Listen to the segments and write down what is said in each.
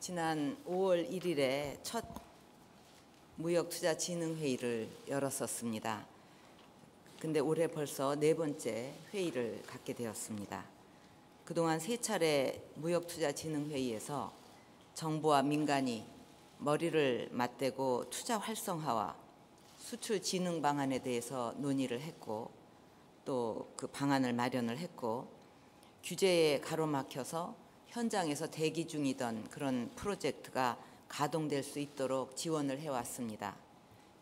지난 5월 1일에 첫 무역투자진흥회의를 열었었습니다. 근데 올해 벌써 네 번째 회의를 갖게 되었습니다. 그동안 세 차례 무역투자진흥회의에서 정부와 민간이 머리를 맞대고 투자 활성화와 수출 진흥 방안에 대해서 논의를 했고, 또 그 방안을 마련을 했고, 규제에 가로막혀서 현장에서 대기 중이던 그런 프로젝트가 가동될 수 있도록 지원을 해왔습니다.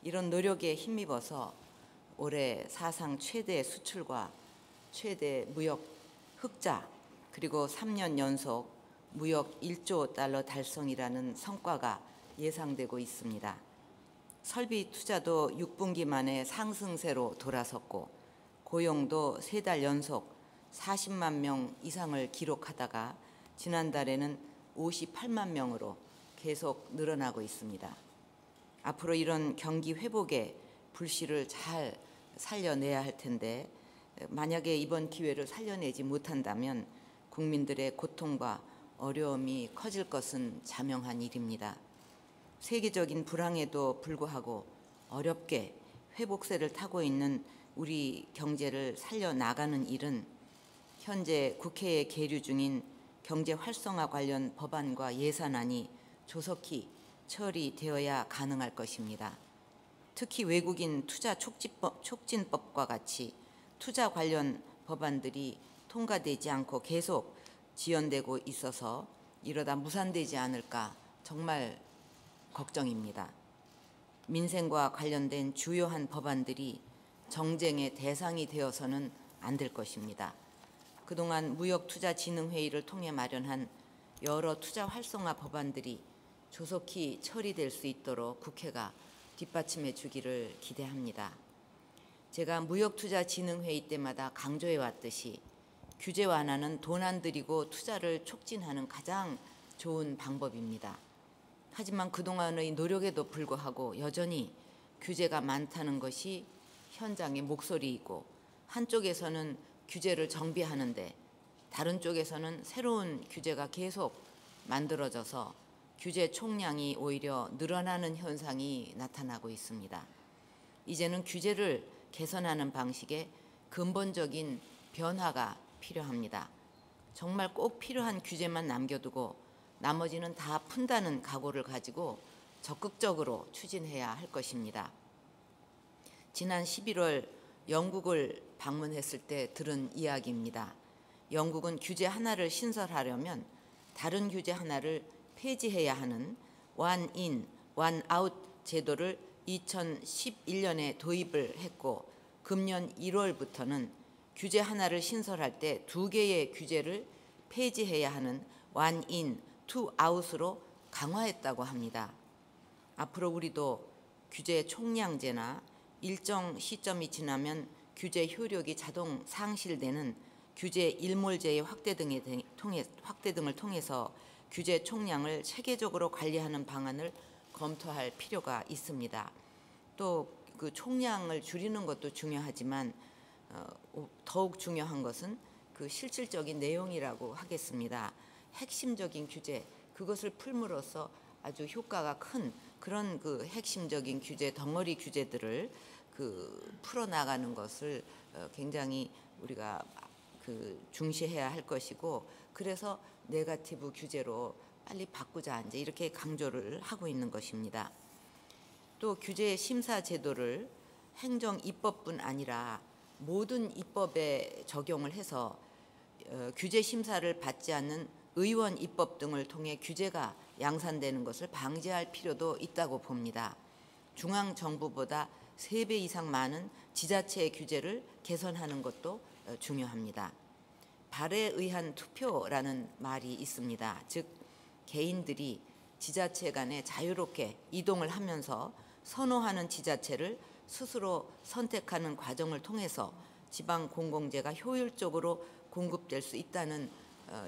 이런 노력에 힘입어서 올해 사상 최대 수출과 최대 무역 흑자, 그리고 3년 연속 무역 1조 달러 달성이라는 성과가 예상되고 있습니다. 설비 투자도 6분기 만에 상승세로 돌아섰고, 고용도 3달 연속 40만 명 이상을 기록하다가 지난달에는 58만 명으로 계속 늘어나고 있습니다. 앞으로 이런 경기 회복의 불씨를 잘 살려내야 할 텐데, 만약에 이번 기회를 살려내지 못한다면 국민들의 고통과 어려움이 커질 것은 자명한 일입니다. 세계적인 불황에도 불구하고 어렵게 회복세를 타고 있는 우리 경제를 살려나가는 일은 현재 국회에 계류 중인 경제 활성화 관련 법안과 예산안이 조속히 처리되어야 가능할 것입니다. 특히 외국인 투자 촉진법과 같이 투자 관련 법안들이 통과되지 않고 계속 지연되고 있어서 이러다 무산되지 않을까 정말 걱정입니다. 민생과 관련된 주요한 법안들이 정쟁의 대상이 되어서는 안 될 것입니다. 그동안 무역투자진흥회의를 통해 마련한 여러 투자 활성화 법안들이 조속히 처리될 수 있도록 국회가 뒷받침해 주기를 기대합니다. 제가 무역투자진흥회의 때마다 강조해 왔듯이 규제 완화는 돈 안 들이고 투자를 촉진하는 가장 좋은 방법입니다. 하지만 그동안의 노력에도 불구하고 여전히 규제가 많다는 것이 현장의 목소리이고, 한쪽에서는 규제를 정비하는데 다른 쪽에서는 새로운 규제가 계속 만들어져서 규제 총량이 오히려 늘어나는 현상이 나타나고 있습니다. 이제는 규제를 개선하는 방식에 근본적인 변화가 필요합니다. 정말 꼭 필요한 규제만 남겨두고 나머지는 다 푼다는 각오를 가지고 적극적으로 추진해야 할 것입니다. 지난 11월 영국을 방문했을 때 들은 이야기입니다. 영국은 규제 하나를 신설하려면 다른 규제 하나를 폐지해야 하는 one in, one out 제도를 2011년에 도입을 했고, 금년 1월부터는 규제 하나를 신설할 때 2개의 규제를 폐지해야 하는 one in, two out으로 강화했다고 합니다. 앞으로 우리도 규제 총량제나 일정 시점이 지나면 규제 효력이 자동 상실되는 규제 일몰제의 확대 등을 통해서 규제 총량을 체계적으로 관리하는 방안을 검토할 필요가 있습니다. 또 그 총량을 줄이는 것도 중요하지만 더욱 중요한 것은 그 실질적인 내용이라고 하겠습니다. 핵심적인 규제, 그것을 풀므로써 아주 효과가 큰 그런 그 핵심적인 규제, 덩어리 규제들을 풀어나가는 것을 굉장히 우리가 중시해야 할 것이고, 그래서 네거티브 규제로 빨리 바꾸자 이제 이렇게 강조를 하고 있는 것입니다. 또 규제 심사 제도를 행정 입법뿐 아니라 모든 입법에 적용을 해서 규제 심사를 받지 않는 의원 입법 등을 통해 규제가 양산되는 것을 방지할 필요도 있다고 봅니다. 중앙정부보다 3배 이상 많은 지자체의 규제를 개선하는 것도 중요합니다. 발에 의한 투표라는 말이 있습니다. 즉, 개인들이 지자체 간에 자유롭게 이동을 하면서 선호하는 지자체를 스스로 선택하는 과정을 통해서 지방 공공재가 효율적으로 공급될 수 있다는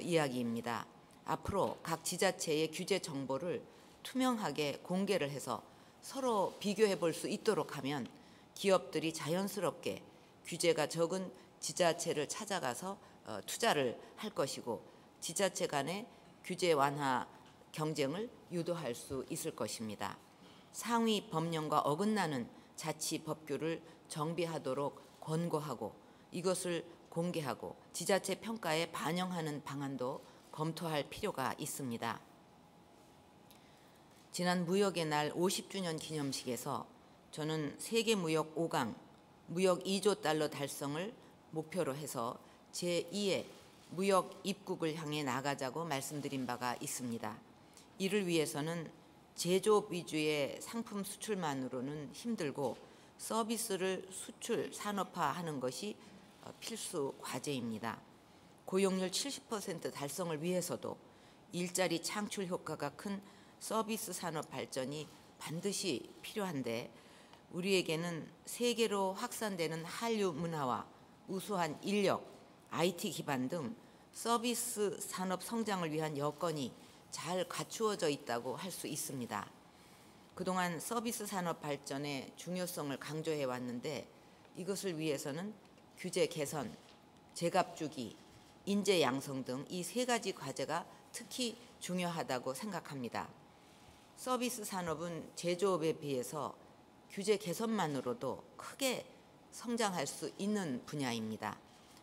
이야기입니다. 앞으로 각 지자체의 규제 정보를 투명하게 공개를 해서 서로 비교해 볼 수 있도록 하면 기업들이 자연스럽게 규제가 적은 지자체를 찾아가서 투자를 할 것이고, 지자체 간의 규제 완화 경쟁을 유도할 수 있을 것입니다. 상위 법령과 어긋나는 자치 법규를 정비하도록 권고하고 이것을 공개하고 지자체 평가에 반영하는 방안도 검토할 필요가 있습니다. 지난 무역의 날 50주년 기념식에서 저는 세계 무역 5강, 무역 2조 달러 달성을 목표로 해서 제2의 무역 입국을 향해 나가자고 말씀드린 바가 있습니다. 이를 위해서는 제조업 위주의 상품 수출만으로는 힘들고 서비스를 수출 산업화하는 것이 필수 과제입니다. 고용률 70% 달성을 위해서도 일자리 창출 효과가 큰 서비스 산업 발전이 반드시 필요한데 우리에게는 세계로 확산되는 한류 문화와 우수한 인력, IT 기반 등 서비스 산업 성장을 위한 여건이 잘 갖추어져 있다고 할 수 있습니다. 그동안 서비스 산업 발전의 중요성을 강조해 왔는데 이것을 위해서는 규제 개선, 제값 주기, 인재 양성 등 이 세 가지 과제가 특히 중요하다고 생각합니다. 서비스 산업은 제조업에 비해서 규제 개선만으로도 크게 성장할 수 있는 분야입니다.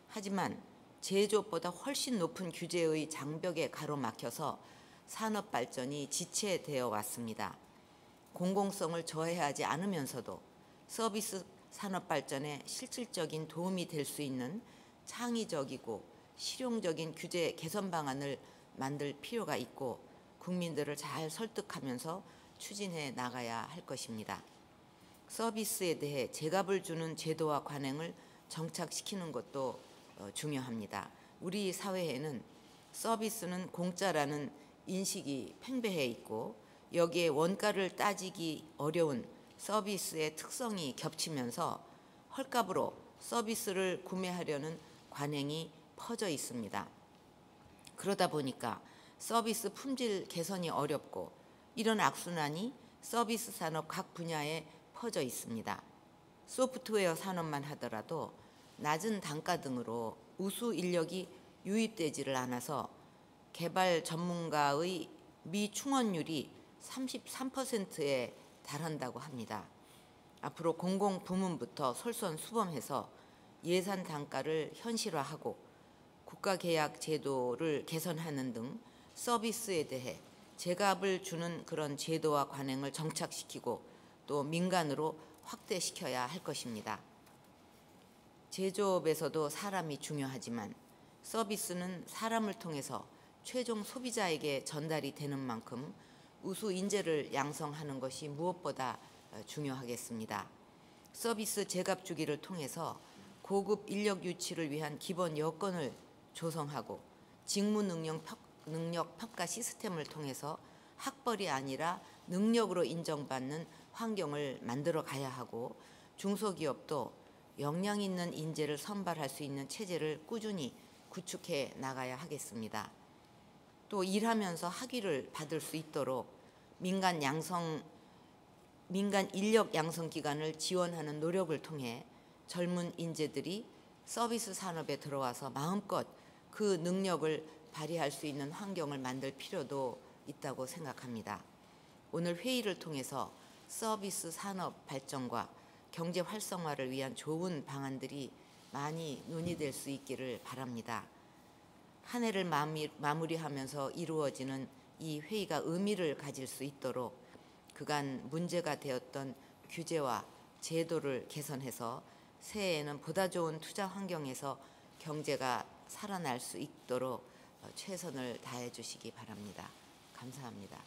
하지만 제조업보다 훨씬 높은 규제의 장벽에 가로막혀서 산업 발전이 지체되어 왔습니다. 공공성을 저해하지 않으면서도 서비스 산업 발전에 실질적인 도움이 될 수 있는 창의적이고 실용적인 규제 개선 방안을 만들 필요가 있고 국민들을 잘 설득하면서 추진해 나가야 할 것입니다. 서비스에 대해 제값을 주는 제도와 관행을 정착시키는 것도 중요합니다. 우리 사회에는 서비스는 공짜라는 인식이 팽배해 있고 여기에 원가를 따지기 어려운 서비스의 특성이 겹치면서 헐값으로 서비스를 구매하려는 관행이 퍼져 있습니다. 그러다 보니까 서비스 품질 개선이 어렵고 이런 악순환이 서비스 산업 각 분야에 퍼져 있습니다. 소프트웨어 산업만 하더라도 낮은 단가 등으로 우수 인력이 유입되지를 않아서 개발 전문가의 미충원율이 33%에 달한다고 합니다. 앞으로 공공부문부터 솔선수범해서 예산 단가를 현실화하고 국가계약 제도를 개선하는 등 서비스에 대해 제값을 주는 그런 제도와 관행을 정착시키고 또 민간으로 확대시켜야 할 것입니다. 제조업에서도 사람이 중요하지만 서비스는 사람을 통해서 최종 소비자에게 전달이 되는 만큼 우수 인재를 양성하는 것이 무엇보다 중요하겠습니다. 서비스 제값 주기를 통해서 고급 인력 유치를 위한 기본 여건을 조성하고 직무 능력 평가 시스템을 통해서 학벌이 아니라 능력으로 인정받는 환경을 만들어 가야 하고 중소기업도 역량 있는 인재를 선발할 수 있는 체제를 꾸준히 구축해 나가야 하겠습니다. 또 일하면서 학위를 받을 수 있도록 민간 인력 양성 기관을 지원하는 노력을 통해 젊은 인재들이 서비스 산업에 들어와서 마음껏 그 능력을 발휘할 수 있는 환경을 만들 필요도 있다고 생각합니다. 오늘 회의를 통해서 서비스 산업 발전과 경제 활성화를 위한 좋은 방안들이 많이 논의될 수 있기를 바랍니다. 한 해를 마무리하면서 이루어지는 이 회의가 의미를 가질 수 있도록 그간 문제가 되었던 규제와 제도를 개선해서 새해에는 보다 좋은 투자 환경에서 경제가 살아날 수 있도록 최선을 다해 주시기 바랍니다. 감사합니다.